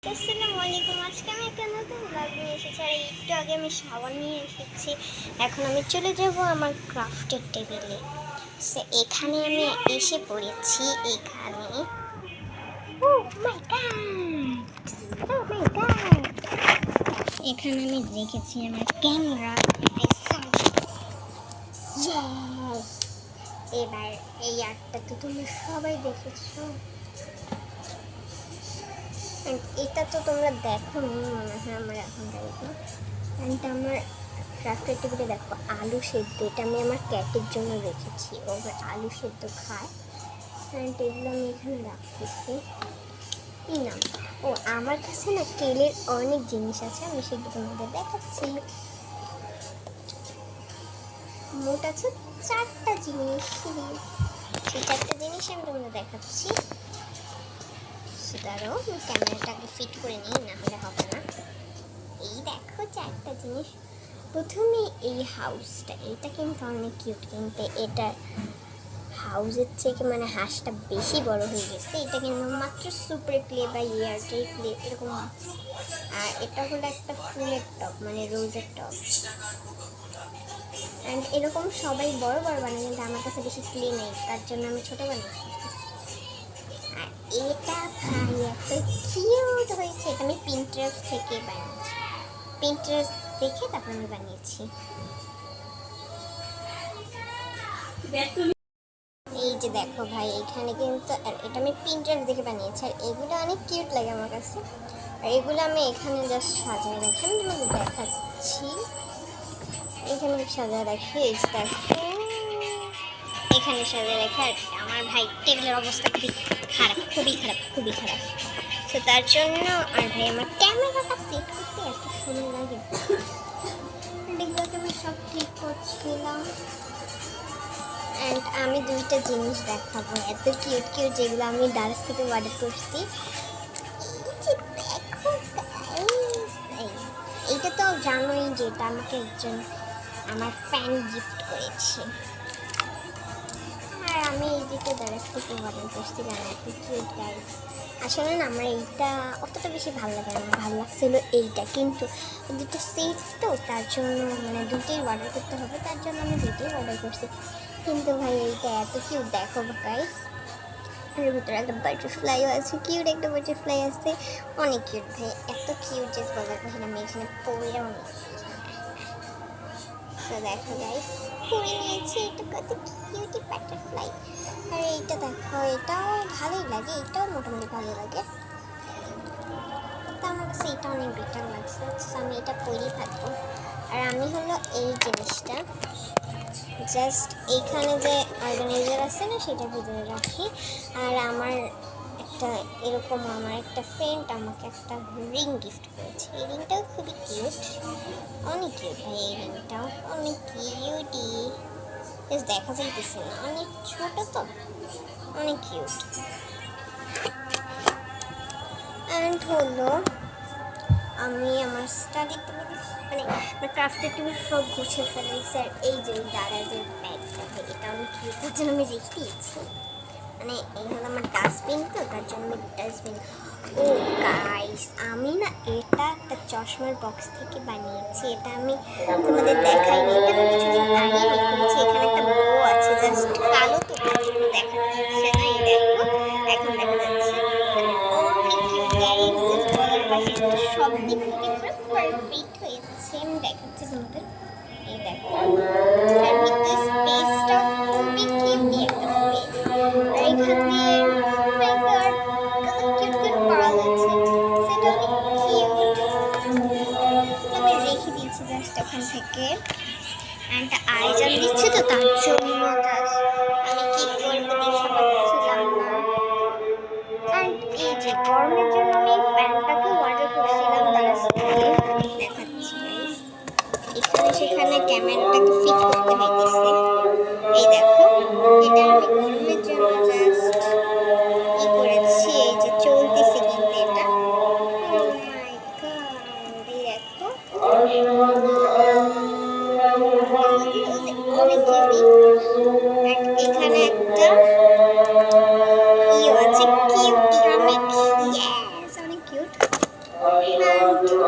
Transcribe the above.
আসসালামু আলাইকুম। আজকে আমি একটা নতুন ব্লগ নিয়ে এসেছি আর একটু আগে আমি শাওয়ার নিয়ে এসেছি। এখন আমি চলে যাব আমার ক্রাফটের টেবিলে। সো এখানে আমি এসে পড়েছি। এখানে এখানে আমি রেখেছি আমার ক্যামেরা। এবার এই আর্টটা তো তুমি সবাই দেখেছো, এটা তো তোমরা দেখো মনে হয় আমার এখন দেখো। অ্যান্ড আমার ক্রাফটের টেবিলে দেখো আলু সেদ্ধ, এটা আমি আমার ক্যাটের জন্য রেখেছি, ও আলু সেদ্ধ খায়। অ্যান্ড এগুলো আমি এখানে রাখতেছি। কি নাম, ও আমার কাছে না কেলের অনেক জিনিস আছে, আমি সেগুলো তোমাদের দেখাচ্ছি। মোট আছে 4টা জিনিস, সেই 4টা জিনিস আমি তোমাদের দেখাচ্ছি। দাঁড়াও আমি ক্যামেরাটাকে ফিট করে নিই, না হলে হবে না। এই দেখো 4টা জিনিস। প্রথমে এই হাউসটা, এটা কিন্তু অনেক কিউট, কিন্তু এটা হাউসের থেকে মানে হাঁসটা বেশি বড় হয়ে গেছে। এটা কিন্তু মাত্র সুপার ক্লে বা এয়ারটেল ক্লে এরকম। আর এটা হলো একটা ফুলের টব, মানে রোজের টব। অ্যান্ড এরকম সবাই বড় বড় বানায়, কিন্তু আমার কাছে বেশি ক্লে নেই, তার জন্য আমি ছোটো বানিয়েছি। আর এটা ভাই এত কিউট হয়েছে, এটা আমি পিন্টারেস্ট থেকে বানিয়েছি, পিন্টারেস্ট দেখে তারপর আমি বানিয়েছি। এই যে দেখো ভাই, এখানে কিন্তু এটা আমি পিন্টারেস্ট দেখে বানিয়েছি, আর এগুলো অনেক কিউট লাগে আমার কাছে। আর এগুলো আমি এখানে জাস্ট সাজায় রাখি, আমি তোমাকে দেখাচ্ছি। এখানে সাজায় রাখি, এই যে দেখো এখানে সাজায় রাখি। আর আমার ভাই টেবিলের অবস্থা খুবই খারাপ, খুবই খারাপ, খুবই খারাপ। তো তার জন্য আর ভাই আমার ক্যামেরাটা সেট করতে এত সময় লাগে। এগুলোকে আমি সব ঠিক করছিলাম। অ্যান্ড আমি 2টা জিনিস দেখাবো এত কিউট কিউট, যেগুলো আমি ডান্স থেকে অর্ডার করছি। এইটা তো জানোই যে এটা আমাকে একজন আমার ফ্যান গিফট করেছে। আর আমি এই দিকে ডান্স থেকে অর্ডার করছিলাম, এত কিউট গাইস। আসলে না আমার এইটা অতটা বেশি ভালো লাগে না, ভালো লাগছিল এইটা, কিন্তু দুটো সেট তো তার জন্য মানে দুটোই অর্ডার করতে হবে, তার জন্য আমি দুটোই অর্ডার করছি। কিন্তু ভাই এইটা এত কিউট দেখো গাইস, এর ভিতরে একটা বাটারফ্লাইও আছে, কিউট একটা বাটারফ্লাই আছে, অনেক কিউট ভাই, এত কিউট যে বলার কথা। আমি এখানে পরেও নিয়েছি, তো দেখো গাইস পরে নিয়েছি, এটা কত কিউটি বাটারফ্লাই। আর এইটা দেখো, এটাও ভালোই লাগে, এটাও মোটামুটি ভালো লাগে, তো আমার কাছে এটা অনেক বেটার লাগছে, আমি এটা পরেই থাকবো। আর আমি হলো এই জিনিসটা জাস্ট এইখানে যে অর্গানাইজার আছে না, সেটার ভিতরে রাখি। আর আমার একটা এরকম আমার একটা ফ্রেন্ড আমাকে একটা রিং গিফট করেছে, এই রিংটাও খুবই কিউট, অনেক কিউট ভাই, এই রিংটাও অনেক কিউটি, বেশ দেখা যাইতেছে না, অনেক ছোট তো, অনেক কিউট। অ্যান্ড হলো আমি আমার স্টাডি টেবিল মানে আমার ক্রাফটের টেবিল সব গুছিয়ে ফেলেছি। আর এই যে দাদার যে ব্যাগটা, এটা আমি কিউটের জন্য আমি রেখে দিয়েছি, মানে এই হলো আমার ডাস্টবিন, তো তার জন্য আমি ডাস্টবিন। ও গাইস আমি না এটা একটা চশমার বক্স থেকে বানিয়েছি, এটা আমি তোমাদের দেখাইনি, এটা আমি কিছুদিন আগে রেখেছি। এখানে একটা বউ আছে, জাস্ট কালো তো তার জন্য দেখা যাচ্ছে না, এই দেখো এখন দেখা যাচ্ছে। সব দিক থেকে পুরো পারফেক্ট হয়েছে, আমি দেখাচ্ছি তোমাদের, এই দেখো। আর ভিতরে স্পেসটা খুবই কিউট একটা স্পেস, আর এখান দিয়ে মাই গড কত কিউট কিউট পার্ল আছে, সেটা অনেক কিউট, আমি রেখে দিয়েছি জাস্ট ওখান থেকে। অ্যান্ড আয়োজন দিচ্ছে তো তার জন্য জাস্ট আমি কি করবো দেখে পাচ্ছিলাম না। অ্যান্ড এই যে গরমের জন্য আমি ফ্যানটাকে অর্ডার করছিলাম দারাজ থেকে, দেখাচ্ছি গাইস। এখানে সেখানে ক্যামেরাটাকে ফিট করতে হইতেছে, এই দেখো এটা আমি গরমের জন্য জাস্ট ই করেছি, এই যে চলতেছে কিন্তু এটা, ও মাই গড, এই দেখো অনেক কিউটি। এখানে একটা ইয়ে আছে কিউটি, অনেক ইয়েস অনেক কিউট। And